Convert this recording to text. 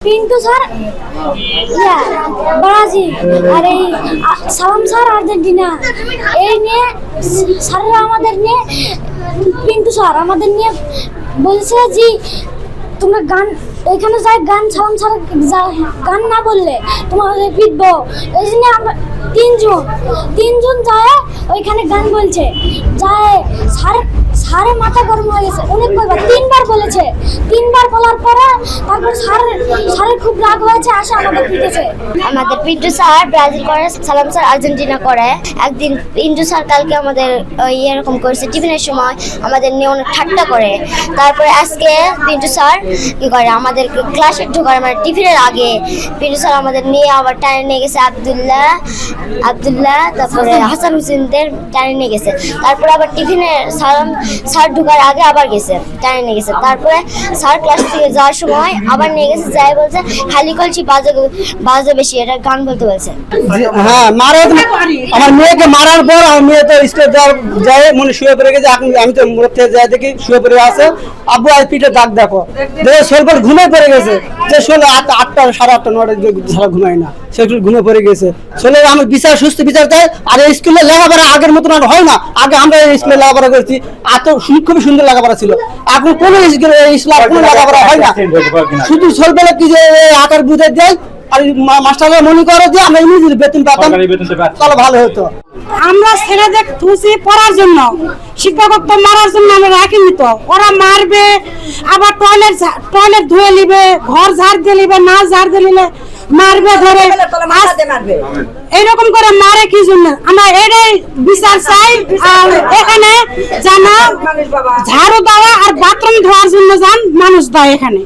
Pintu sir Brazil আর এই সালাম sir Argentina. এই নিয়ে স্যাররা আমাদের নিয়ে পিন্টু স্যার আমাদের নিয়ে বলছে যে তোমরা গান এখানে যাই গান সালাম স্যার গান না বললে তোমাদের পিটবো। এই জন্য আমরা তিনজন যায় ওইখানে গান বলছে যায় সারে মাথা গরম হয়ে গেছে অনেক কয়বার তিনবার বলেছে। তিনবার বলার পরে তারপর সারে খুব রাগ হয়েছে আসে আমাদের পিটেছে। আমাদের পিন্টু স্যার ব্রাজিল করে, সালাম স্যার আর্জেন্টিনা করে। একদিন পিন্টু স্যার কালকে আমাদের এরকম করেছে টিফিনের সময় আমাদের নিয়ে অনেক ঠাট্টা করে। তারপরে আজকে পিন্টু স্যার কি করে আমাদের ক্লাসে ঢোকার মানে টিফিনের আগে পিন্টু স্যার আমাদের নিয়ে আবার টানে নিয়ে গেছে আবদুল্লাহ তারপরে হাসান হুসেনদের টানে নিয়ে গেছে। তারপরে আবার টিফিনে সালাম স্যার ঢোকার আগে আবার গেছে টানে নিয়ে গেছে। তারপরে স্যার ক্লাস থেকে যাওয়ার সময় আবার নিয়ে গেছে যাই বলছে খালি কলছি বাজে বেশি এটা গান বলতে বলছে। হ্যাঁ আমার মেয়েকে মারার পর আমার মেয়ে তো স্টেজ যায় মনে শুয়ে পড়ে গেছে। এখন আমি তো মোড় থেকে যাই দেখি শুয়ে পড়ে আছে। আব্বু আর পিঠে দাগ দেখো দেখে শোলপর ঘুমিয়ে পড়ে গেছে। যে শোলে 8টা 8:30 9টা সারা ঘুমাই না সেগুলো ঘুমিয়ে পড়ে গেছে। শোলে আমি বিচার সুস্থ বিচার দেয়। আর এই স্কুলে লেখাপড়া আগের মতন আর হয় না। আগে আমরা এই স্কুলে লেখাপড়া করেছি এত খুবই সুন্দর লেখাপড়া ছিল। এখন কোনো স্কুলে কোনো লেখাপড়া হয় না। শুধু শোলবেলা কি যে আকার বুঝে দেয় আর মাস্টাররা মনে করে যে আমরা ইংরেজি বেতন পেতাম তাহলে ভালো হতো। আমরা ছেলেদের খুশি পড়ার জন্য শিক্ষকত্ব মারার জন্য আমরা রাখিনি। তো ওরা মারবে আবার টয়লেট ধুয়ে নিবে, ঘর ঝাড় দিয়ে নিবে, না ঝাড় দিয়ে নিলে মারবে ধরে এইরকম করে মারে কি জন্য আমরা এটাই বিচার চাই। আর এখানে জানা ঝাড়ু দেওয়া আর বাথরুম ধোয়ার জন্য যান মানুষ দেয় এখানে।